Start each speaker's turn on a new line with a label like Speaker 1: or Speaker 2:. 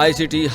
Speaker 1: ICT